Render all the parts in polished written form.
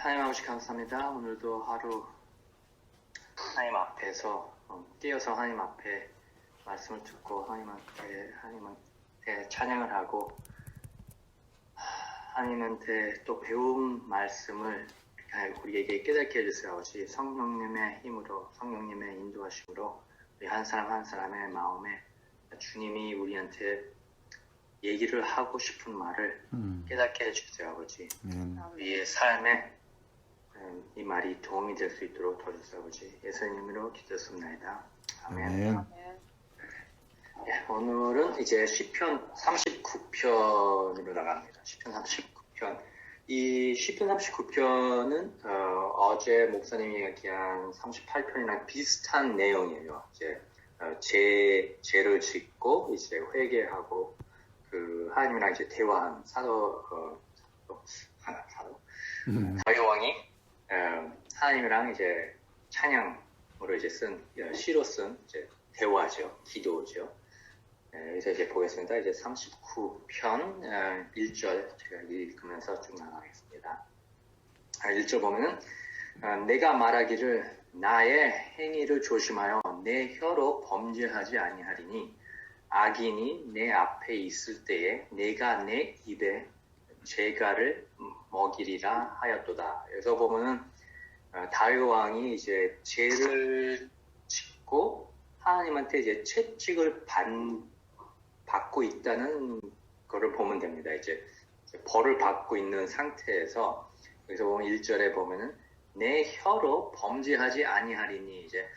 하나님 아버지 감사합니다. 오늘도 하루 하나님 앞에서 뛰어서 하나님 앞에 말씀을 듣고 하나님한테 찬양을 하고 하나님한테 또 배운 말씀을 우리에게 깨닫게 해주세요. 아버지 성령님의 힘으로 성령님의 인도하심으로 우리 한 사람 한 사람의 마음에 주님이 우리한테 얘기를 하고 싶은 말을 깨닫게 해주세요. 아버지 우리의 삶에 이 말이 도움이 될 수 있도록 도와주세요. 아버지 예수님으로 기도했습니다. 아멘. 예, 오늘은 이제 시편 39편으로 나갑니다. 시편 39편. 이 시편 39편은 어제 목사님이 이야기한 38편이랑 비슷한 내용이에요. 이제 죄를 짓고 이제 회개하고 그 하나님이랑 이제 대화한 다윗 왕이 하나님이랑 이제 찬양으로 이제 시로 쓴 이제 대화죠, 기도죠. 그래서 이제 보겠습니다. 이제 39편 1절 제가 읽으면서 쭉 나가겠습니다. 1절 보면은 내가 말하기를 나의 행위를 조심하여 내 혀로 범죄하지 아니하리니 악인이 내 앞에 있을 때에 내가 내 입에 죄가를 먹이리라 하였도다. 여기서 보면은 다윗 왕이 이제 죄를 짓고 하나님한테 이제 채찍을 받고 있다는 거를 보면 됩니다. 이제 벌을 받고 있는 상태에서 여기서 보면 1절에 보면은 내 혀로 범죄하지 아니하리니 이제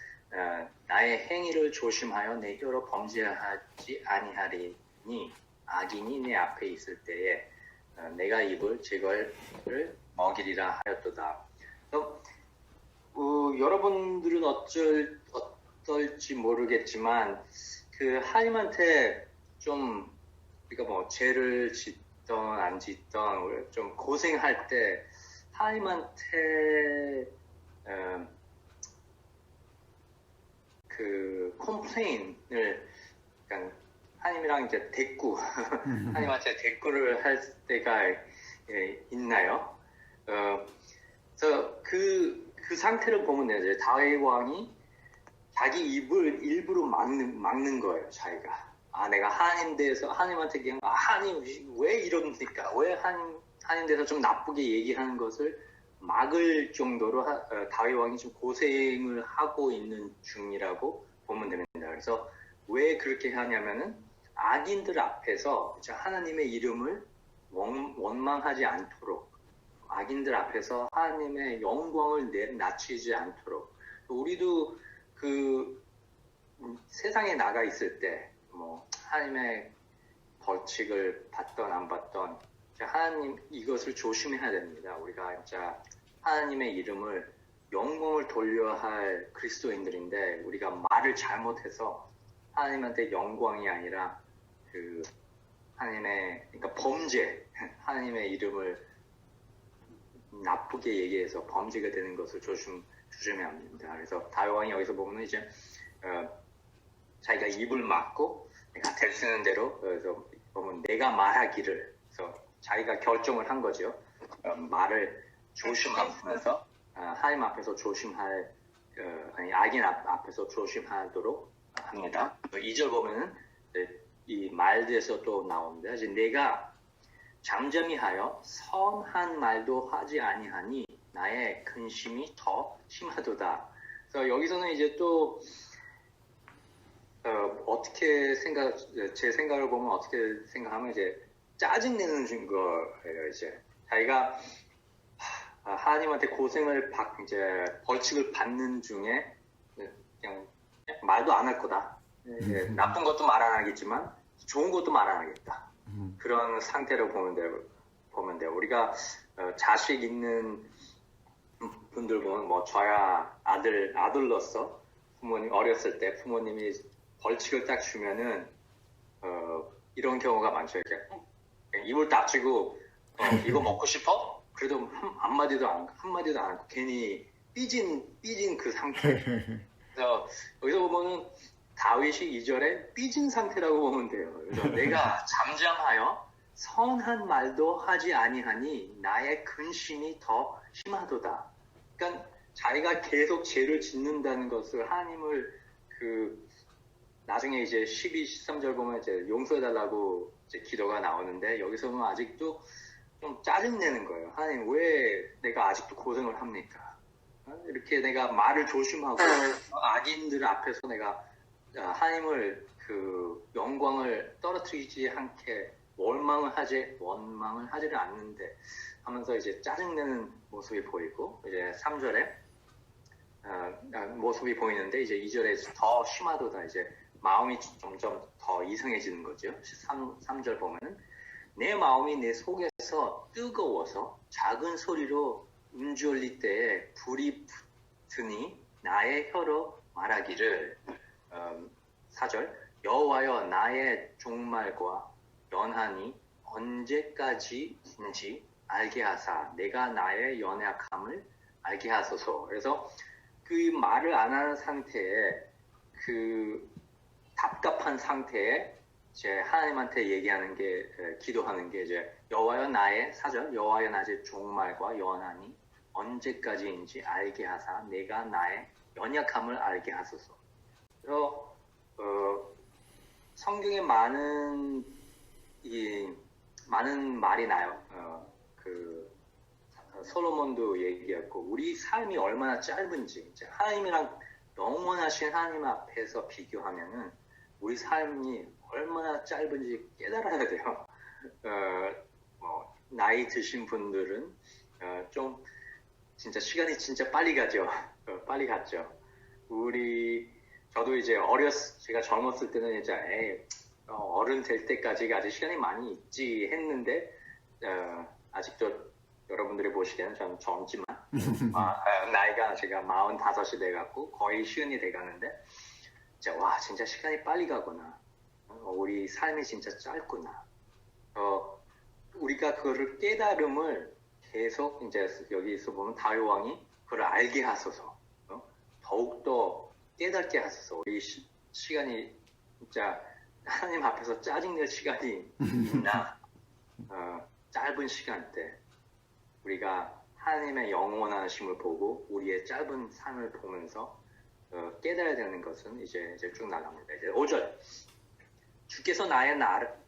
나의 행위를 조심하여 내 혀로 범죄하지 아니하리니 악인이 내 앞에 있을 때에 내가 입을 죄를 먹이리라 하였도다. 여러분들은 어떨지 모르겠지만 그 하나님한테 좀 우리가 뭐 죄를 짓던 안 짓던 좀 고생할 때 하나님한테 그 컴플레인을 약간 하나님이랑 이제 대꾸 하나님한테 대꾸를 할 때가 있나요? 그래서 그 상태를 보면 돼요. 다윗 왕이 자기 입을 일부러 막는 거예요. 자기가 내가 하나님 대해서 하나님한테 그냥 하나님 왜 이럽니까? 왜 하나님 대해서 좀 나쁘게 얘기하는 것을 막을 정도로 다윗 왕이 좀 고생을 하고 있는 중이라고 보면 됩니다. 그래서 왜 그렇게 하냐면은 악인들 앞에서 하나님의 이름을 원망하지 않도록 악인들 앞에서 하나님의 영광을 낮추지 않도록 우리도 그 세상에 나가 있을 때 뭐 하나님의 벌칙을 받던 안 받던 하나님 이것을 조심해야 됩니다. 우리가 진짜 하나님의 이름을 영광을 돌려야 할 그리스도인들인데 우리가 말을 잘못해서 하나님한테 영광이 아니라 그 그러니까 범죄, 하나님의 이름을 나쁘게 얘기해서 범죄가 되는 것을 조심해야 합니다. 그래서 다윗 왕이 여기서 보면 이제 자기가 입을 막고 내가 될 수 있는 대로 그래서 보면 내가 말하기를 그래서 자기가 결정을 한 거죠. 말을 조심하면서 하나님 앞에서 악인 앞에서 조심하도록 합니다. 2절 보면은 이 말에서 또 나옵니다. 이제 내가 잠잠히 하여 선한 말도 하지 아니하니 나의 근심이 더 심하도다. 그래서 여기서는 이제 또 제 생각을 보면 어떻게 생각하면 이제 짜증내는 거예요. 이제 자기가 하나님한테 고생을 이제 벌칙을 받는 중에 그냥 말도 안 할 거다. 나쁜 것도 말 안 하겠지만 좋은 것도 말 안 하겠다. 그런 상태로 보면 돼요. 우리가 자식 있는 분들 보면 뭐 저야 아들로서 부모님 어렸을 때 부모님이 벌칙을 딱 주면은 이런 경우가 많죠. 이렇게 입을 닥치고 이거 먹고 싶어? 그래도 한마디도 안 하고 괜히 삐진 그 상태. 그래서 여기서 보면은 다윗이 2절에 삐진 상태라고 보면 돼요. 그래서 내가 잠잠하여 선한 말도 하지 아니하니 나의 근심이 더 심하도다. 그러니까 자기가 계속 죄를 짓는다는 것을 하나님을 나중에 이제 12, 13절 보면 이제 용서해달라고 이제 기도가 나오는데 여기서 보면 아직도 좀 짜증내는 거예요. 하나님 왜 내가 아직도 고생을 합니까? 이렇게 내가 말을 조심하고 악인들 앞에서 내가 하나님을 영광을 떨어뜨리지 않게 원망을 하지를 않는데 하면서 이제 짜증내는 모습이 보이고 이제 3절에 모습이 보이는데 이제 2절에 더 심하도다. 이제 마음이 점점 더 이상해지는 거죠. 3절 보면은 내 마음이 내 속에서 뜨거워서 작은 소리로 음주올릴 때에 불이 붙으니 나의 혀로 말하기를 4절 여호와여 나의 종말과 연한이 언제까지인지 알게 하사 내가 나의 연약함을 알게 하소서. 그래서 그 말을 안 하는 상태에 답답한 상태에 이제 하나님한테 얘기하는 게 기도하는 게 이제 여호와여 나의 4절 여호와여 나의 종말과 연한이 언제까지인지 알게 하사 내가 나의 연약함을 알게 하소서. 그래서 성경에 많은 말이 나요. 솔로몬도 얘기했고 우리 삶이 얼마나 짧은지 이제 하나님이랑 영원하신 하나님 앞에서 비교하면은 우리 삶이 얼마나 짧은지 깨달아야 돼요. 나이 드신 분들은 좀 진짜 시간이 진짜 빨리 가죠. 빨리 갔죠. 저도 이제 제가 젊었을 때는 이제 어른 될 때까지 아직 시간이 많이 있지 했는데 아직도 여러분들이 보시기에는 저는 젊지만 나이가 제가 45이 돼갖고 거의 50이 돼가는데 진짜 시간이 빨리 가구나. 우리 삶이 진짜 짧구나. 우리가 그거를 깨달음을 계속 이제 여기서 보면 다윗 왕이 그걸 알게 하소서. 더욱더 깨닫게 하소서. 우리 시간이 진짜 하나님 앞에서 짜증낼 시간이 있나? 짧은 시간대 우리가 하나님의 영원하심을 보고 우리의 짧은 삶을 보면서 깨달아야 되는 것은 이제 쭉 나갑니다. 이제 5절 주께서 나를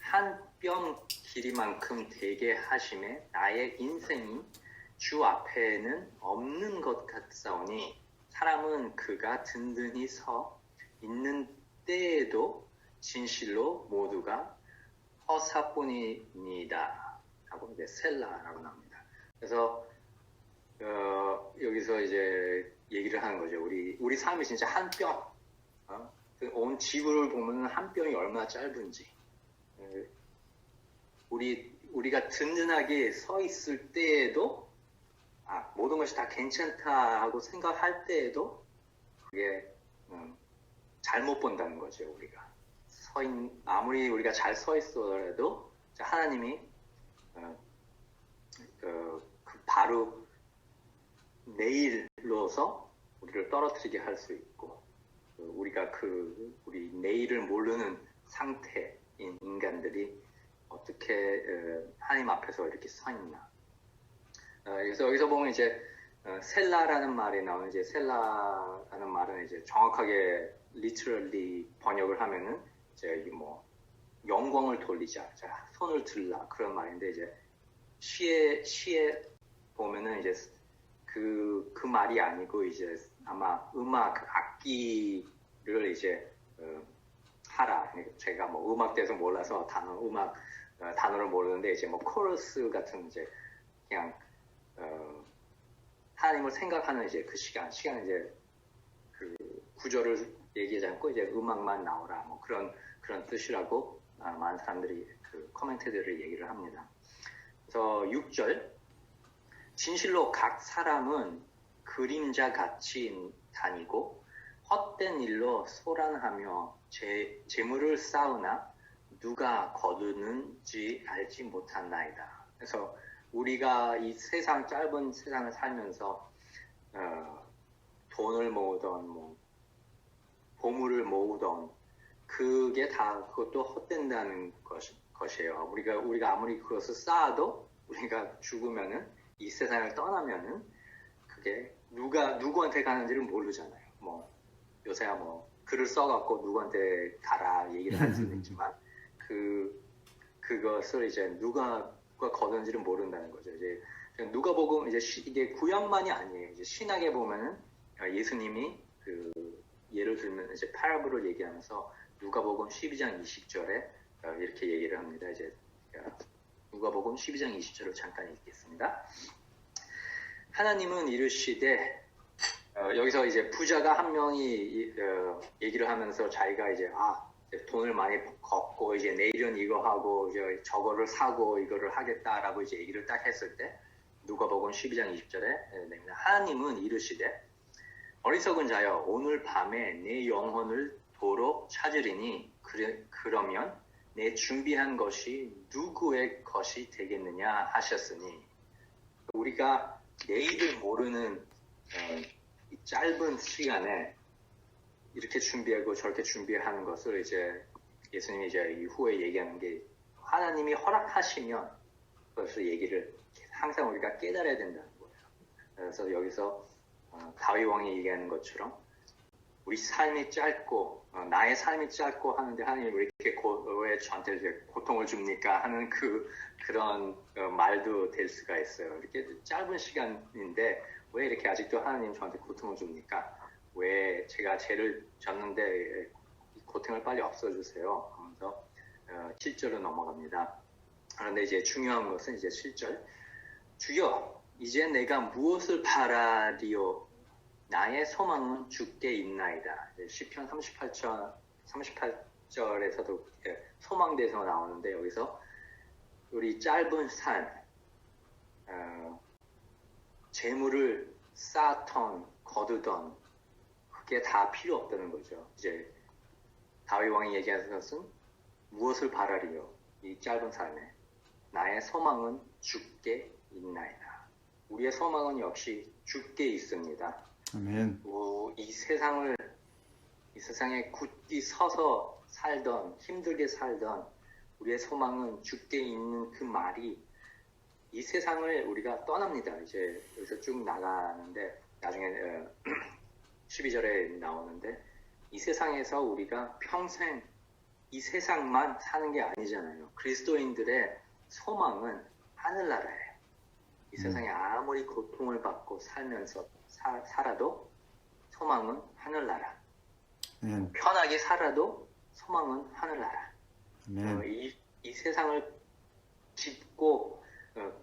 한 뼘 길이만큼 되게 하심에 나의 인생이 주 앞에는 없는 것 같사오니 사람은 그가 든든히 서 있는 때에도 진실로 모두가 허사뿐이니이다 하고 이제 셀라라고 나옵니다. 그래서 여기서 이제 얘기를 하는 거죠. 우리 삶이 진짜 한 뼘, 온 지구를 보면 한 뼘이 얼마나 짧은지, 우리가 든든하게 서 있을 때에도 모든 것이 다 괜찮다 하고 생각할 때에도 그게 잘못 본다는 거죠. 우리가 아무리 우리가 잘 서 있어도 하나님이 바로 내일로서 우리를 떨어뜨리게 할 수 있고 우리가 우리 내일을 모르는 상태인 인간들이 어떻게 하나님 앞에서 이렇게 서 있나. 그래서 여기서 보면 이제 셀라라는 말이 나오는 이제 셀라라는 말은 이제 정확하게 literally 번역을 하면은 이제 영광을 돌리자, 손을 들라 그런 말인데 이제 시에 보면은 이제 그 말이 아니고 이제 아마 악기를 이제 하라. 제가 음악대에서 몰라서 단어를 모르는데 이제 코러스 같은 이제 그냥 하나님을 생각하는 이제 그 시간 이제 구절을 얘기하지 않고 이제 음악만 나오라 그런 뜻이라고 많은 사람들이 코멘트들을 얘기를 합니다. 그래서 6절 진실로 각 사람은 그림자 같이 다니고 헛된 일로 소란하며 재물을 쌓으나 누가 거두는지 알지 못한나이다. 그래서 우리가 이 짧은 세상을 살면서 돈을 모으던 보물을 모으던 그것도 헛된다는 것이에요. 우리가 아무리 그것을 쌓아도 우리가 죽으면은 이 세상을 떠나면은 그게 누구한테 가는지를 모르잖아요. 뭐 요새야 뭐 글을 써갖고 누구한테 가라 얘기를 할 수는 있지만 그것을 이제 누가 거둔지를 모른다는 거죠. 이제 누가복음 이제 이게 구약만이 아니에요. 이제 신약에 보면은 예수님이 예를 들면 이제 파라블을 얘기하면서 누가복음 12장 20절에 이렇게 얘기를 합니다. 이제 누가복음 12장 20절을 잠깐 읽겠습니다. 하나님은 이르시되 여기서 이제 부자가 한 명이 얘기를 하면서 자기가 이제 돈을 많이 걷고 이제 내일은 이거 하고 이제 저거를 사고 이거를 하겠다라고 이제 얘기를 딱 했을 때 누가복음 12장 20절에 하나님은 이르시되 어리석은 자여 오늘 밤에 내 영혼을 도로 찾으리니 그러면 내 준비한 것이 누구의 것이 되겠느냐 하셨으니 우리가 내일을 모르는 이 짧은 시간에 이렇게 준비하고 저렇게 준비하는 것을 이제 예수님이 이제 이후에 얘기하는 게 하나님이 허락하시면 그것을 얘기를 항상 우리가 깨달아야 된다는 거예요. 그래서 여기서 다윗 왕이 얘기하는 것처럼 우리 삶이 짧고 나의 삶이 짧고 하는데 하나님이 왜 이렇게 왜 저한테 이제 고통을 줍니까 하는 그런 말도 될 수가 있어요. 이렇게 짧은 시간인데 왜 이렇게 아직도 하나님 저한테 고통을 줍니까? 왜 제가 죄를 졌는데 고통을 빨리 없애주세요 하면서 7절로 넘어갑니다. 그런데 이제 중요한 것은 이제 7절 주여 이제 내가 무엇을 바라리요 나의 소망은 주께 있나이다. 시편 38절에서도 소망대에서 나오는데 여기서 우리 짧은 삶 재물을 쌓던 거두던 그게 다 필요 없다는 거죠. 이제 다윗 왕이 얘기하는 것은 무엇을 바라리요 이 짧은 삶에 나의 소망은 주께 있나이다. 우리의 소망은 역시 주께 있습니다. 아멘. 이 세상에 굳게 서서 살던 힘들게 살던 우리의 소망은 주께 있는 그 말이 이 세상을 우리가 떠납니다. 이제 여기서 쭉 나가는데 나중에 12절에 나오는데 이 세상에서 우리가 평생 이 세상만 사는 게 아니잖아요. 그리스도인들의 소망은 하늘나라예요. 이 세상에 아무리 고통을 받고 살면서 살아도 소망은 하늘나라. 편하게 살아도 소망은 하늘나라. 이 세상을 짚고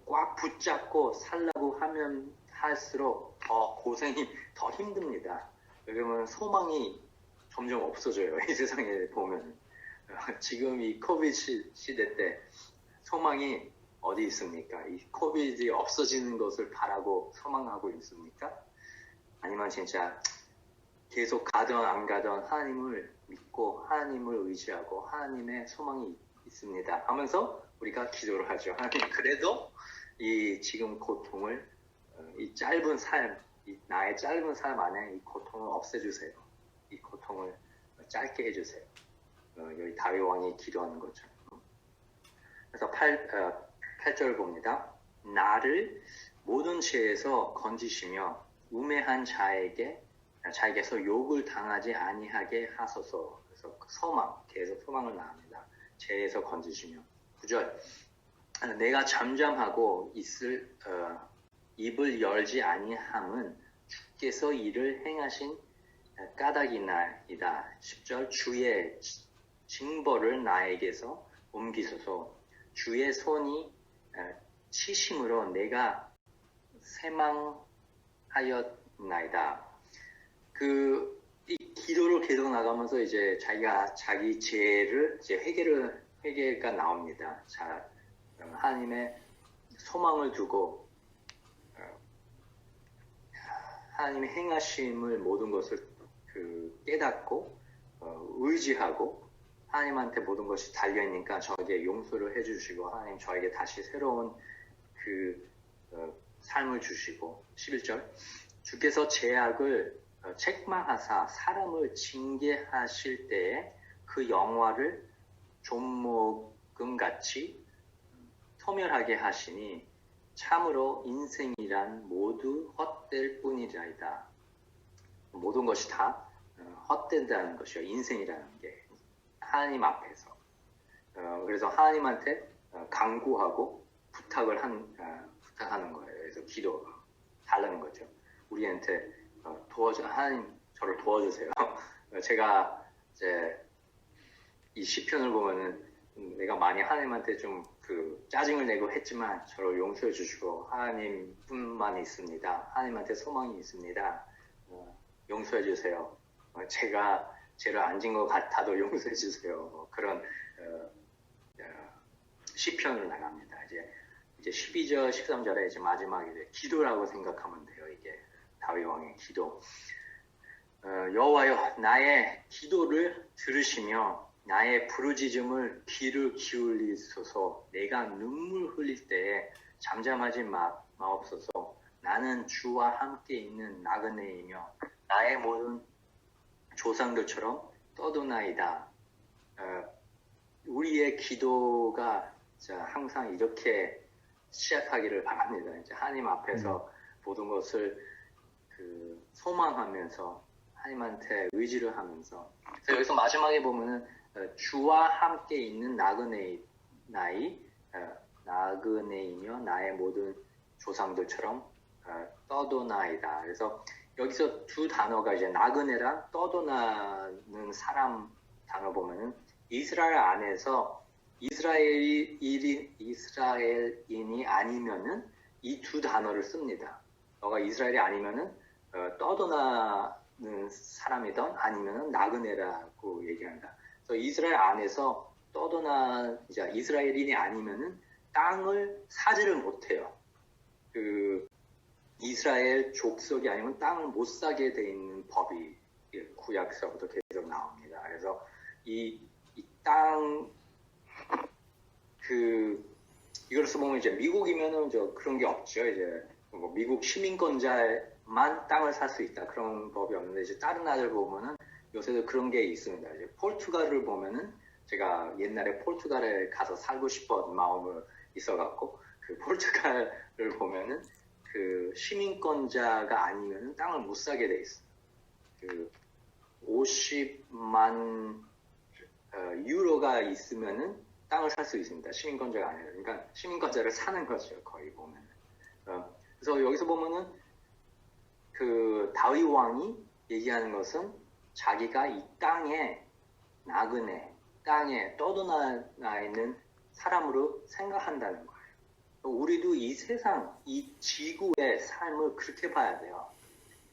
꽉 붙잡고 살라고 하면 할수록 더 고생이 더 힘듭니다. 왜냐면 소망이 점점 없어져요. 이 세상에 보면 지금 이 코비드 시대 때 소망이 어디 있습니까? 이 코비드이 없어지는 것을 바라고 소망하고 있습니까? 아니면 진짜 계속 가던 안 가던 하나님을 믿고 하나님을 의지하고 하나님의 소망이 있습니다 하면서 우리가 기도를 하죠. 하나님 그래도 이 지금 고통을 이 짧은 삶, 나의 짧은 삶 안에 이 고통을 없애주세요. 이 고통을 짧게 해주세요. 여기 다윗 왕이 기도하는 것처럼. 그래서 8절 봅니다. 나를 모든 죄에서 건지시며 우매한 자에게서 욕을 당하지 아니하게 하소서. 그래서 소망, 계속 소망을 나옵니다. 죄에서 건지시며. 9절 내가 잠잠하고 있을 입을 열지 아니함은 주께서 이를 행하신 까닭이나이다. 10절 주의 징벌을 나에게서 옮기소서. 주의 손이 치심으로 내가 쇠망하였나이다. 이 기도를 계속 나가면서 이제 자기가 자기 죄를 이제 회개가 나옵니다. 자, 하나님의 소망을 두고 하나님의 행하심을 모든 것을 깨닫고 의지하고 하나님한테 모든 것이 달려있으니까 저에게 용서를 해주시고 하나님 저에게 다시 새로운 삶을 주시고 11절 주께서 죄악을 책망하사 사람을 징계하실 때에 그 영화를 금같이 소멸하게 하시니 참으로 인생이란 모두 헛될 뿐이라이다. 모든 것이 다 헛된다는 것이요. 인생이라는 게 하나님 앞에서. 그래서 하나님한테 간구하고 부탁하는 거예요. 그래서 기도 달라는 거죠. 우리한테 하나님 저를 도와주세요. 제가 이제 이 시편을 보면은 내가 많이 하나님한테 좀 짜증을 내고 했지만 저를 용서해 주시고 하나님뿐만 있습니다. 하나님한테 소망이 있습니다. 용서해 주세요. 제가 죄를 안 진 것 같아도 용서해 주세요. 그런 시편을 나갑니다. 이제 12절, 13절에 이제 마지막에 이제 기도라고 생각하면 돼요. 이게 다윗 왕의 기도. 여호와여, 나의 기도를 들으시며 나의 부르짖음을 귀를 기울이소서. 내가 눈물 흘릴 때에 잠잠하지 마옵소서. 나는 주와 함께 있는 나그네이며 나의 모든 조상들처럼 떠도나이다. 우리의 기도가 항상 이렇게 시작하기를 바랍니다. 이제 하나님 앞에서 모든 것을 소망하면서 하나님한테 의지를 하면서. 그래서 여기서 마지막에 보면은 주와 함께 있는 나그네이며 나의 모든 조상들처럼 떠도나이다. 그래서 여기서 두 단어가 이제 나그네랑 떠도나는 사람 단어 보면은 이스라엘 안에서 이스라엘인이 아니면은 이 두 단어를 씁니다. 너가 이스라엘이 아니면은 떠도나는 사람이든 아니면은 나그네라고 얘기한다. 그래서 이스라엘 안에서 이제 이스라엘인이 아니면은 땅을 사지를 못해요. 이스라엘 족속이 아니면 땅을 못 사게 돼 있는 법이 구약서부터 계속 나옵니다. 그래서 이 땅 이걸로서 보면 이제 미국이면은 그런 게 없죠. 이제 뭐 미국 시민권자만 땅을 살 수 있다 그런 법이 없는데 이제 다른 나라를 보면은 요새도 그런 게 있습니다. 이제 포르투갈을 보면은 제가 옛날에 포르투갈에 가서 살고 싶었던 마음을 있어갖고 포르투갈을 보면은 시민권자가 아니면은 땅을 못 사게 돼 있어요. 50만 유로가 있으면은 땅을 살 수 있습니다. 시민권자가 아니라. 그러니까 시민권자를 사는 거죠. 거의 보면. 그래서 여기서 보면은 다윗 왕이 얘기하는 것은 자기가 이 땅에 나그네, 땅에 떠도나 있는 사람으로 생각한다는 거예요. 우리도 이 세상, 이 지구의 삶을 그렇게 봐야 돼요.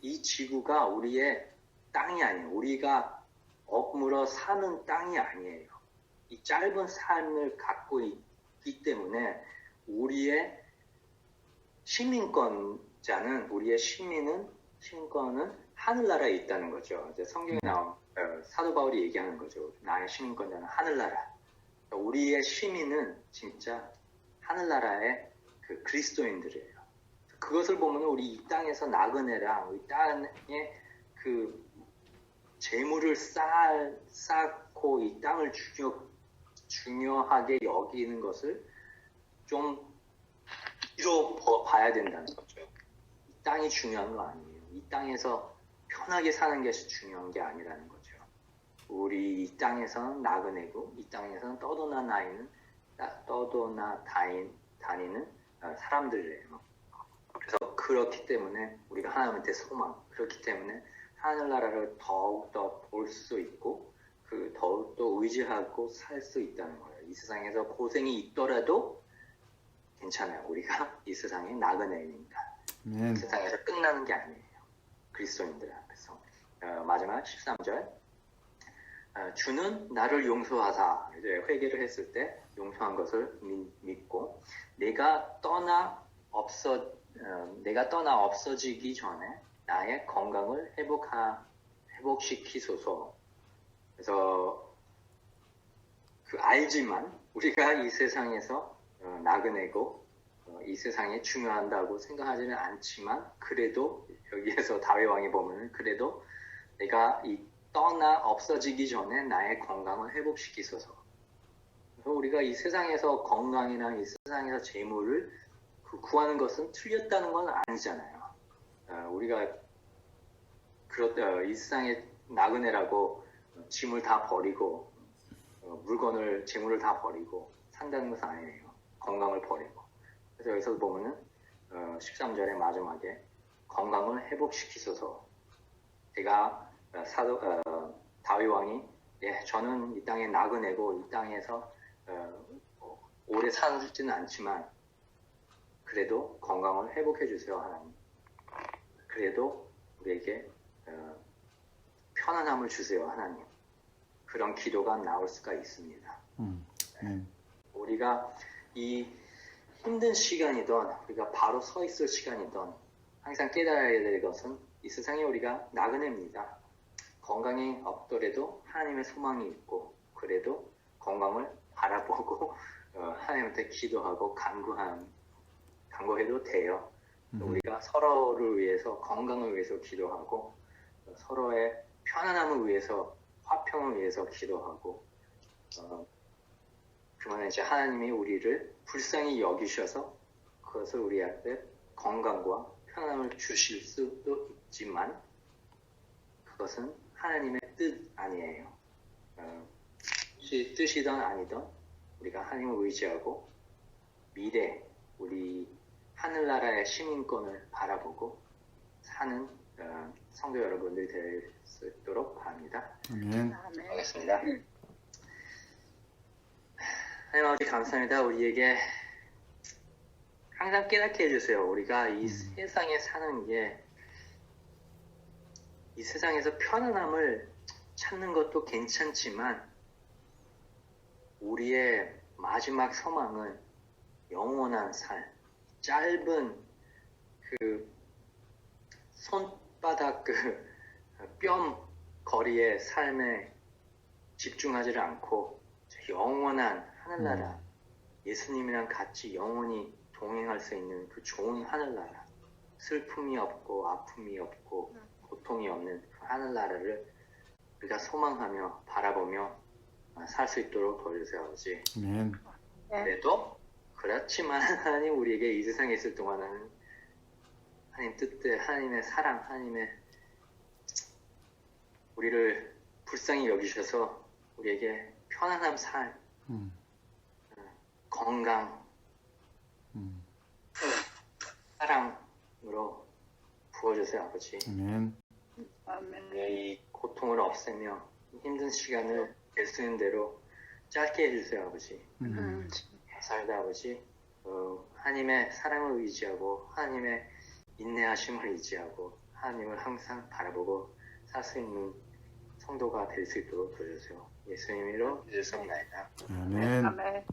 이 지구가 우리의 땅이 아니에요. 우리가 억물어 사는 땅이 아니에요. 이 짧은 삶을 갖고 있기 때문에 우리의 우리의 시민권은 하늘나라에 있다는 거죠. 이제 성경에 나온 사도 바울이 얘기하는 거죠. 나의 시민권자는 하늘나라. 우리의 시민은 진짜 하늘나라의 그리스도인들이에요. 그것을 보면 우리 이 땅에서 나그네랑 우리 땅에 재물을 쌓고 이 땅을 중요하게 여기는 것을 좀 잃어봐야 된다는 거죠. 이 땅이 중요한 거 아니에요. 이 땅에서 편하게 사는 것이 중요한 게 아니라는 거죠. 우리 이 땅에서는 나그네고 이 땅에서는 다니는 사람들이에요. 그래서 그렇기 때문에 우리가 하나님한테 소망, 그렇기 때문에 하늘나라를 더욱더 볼 수 있고 더욱더 의지하고 살 수 있다는 거예요. 이 세상에서 고생이 있더라도 괜찮아요. 우리가 이 세상의 나그네입니다. 이 세상에서 끝나는 게 아니에요. 그리스도인들 앞에서. 마지막 13절. 주는 나를 용서하사. 이제 회개를 했을 때 용서한 것을 믿고 내가 떠나 없어지기 전에 나의 건강을 회복시키소서. 그래서 알지만 우리가 이 세상에서 나그네고 이 세상에 중요한다고 생각하지는 않지만 그래도 여기에서 다윗 왕이 보면은 그래도 내가 떠나 없어지기 전에 나의 건강을 회복시키소서. 우리가 이 세상에서 건강이나 이 세상에서 재물을 구하는 것은 틀렸다는 건 아니잖아요. 우리가 이 세상에 나그네라고 짐을 다 버리고 물건을 재물을 다 버리고 산다는 것은 아니에요. 건강을 버리고. 그래서 여기서 보면은 13절의 마지막에 건강을 회복시키소서. 제가 다윗 왕이 저는 이 땅에 나그네고 이 땅에서 오래 살지는 않지만 그래도 건강을 회복해 주세요 하나님. 그래도 우리에게 편안함을 주세요 하나님. 그런 기도가 나올 수가 있습니다. 우리가 이 힘든 시간이든 우리가 바로 서 있을 시간이든 항상 깨달아야 될 것은 이 세상에 우리가 나그네입니다. 건강이 없더라도 하나님의 소망이 있고 그래도 건강을 바라보고 하나님한테 기도하고 간구해도 돼요. 우리가 서로를 위해서 건강을 위해서 기도하고 서로의 편안함을 위해서 화평을 위해서 기도하고 그러면 이제 하나님이 우리를 불쌍히 여기셔서 그것을 우리한테 건강과 편안함을 주실 수도 있지만 그것은 하나님의 뜻 아니에요. 뜻이든 아니든 우리가 하나님을 의지하고 미래 우리 하늘나라의 시민권을 바라보고 사는 성도 여러분들이 될 수 있도록 바랍니다. 아멘. 하겠습니다. 하나님 아버지 감사합니다. 우리에게 항상 깨닫게 해주세요. 우리가 이 세상에 사는 게 이 세상에서 편안함을 찾는 것도 괜찮지만 우리의 마지막 소망은 영원한 삶, 짧은 그 손바닥 뼘 거리의 삶에 집중하지를 않고 영원한 하늘나라, 예수님이랑 같이 영원히 동행할 수 있는 그 좋은 하늘나라, 슬픔이 없고 아픔이 없고 고통이 없는 그 하늘나라를 우리가 소망하며 바라보며 살 수 있도록 도와주세요, 아버지. 아멘. 그래도 그렇지만 하나님 우리에게 이 세상에 있을 동안은 하나님 뜻대로 하나님의 사랑, 하나님의 우리를 불쌍히 여기셔서 우리에게 편안함, 삶, 건강, 사랑으로 부어주세요, 아버지. 아멘. 우리의 이 고통을 없애며 힘든 시간을 될 수 있는 대로 짧게 해주세요, 아버지. 감사합니다, 아버지. 하나님의 사랑을 의지하고 하나님의 인내하심을 의지하고 하나님을 항상 바라보고 살 수 있는 성도가 될 수 있도록 도와주세요. 예수님으로 기도드립니다. 아멘. 아멘.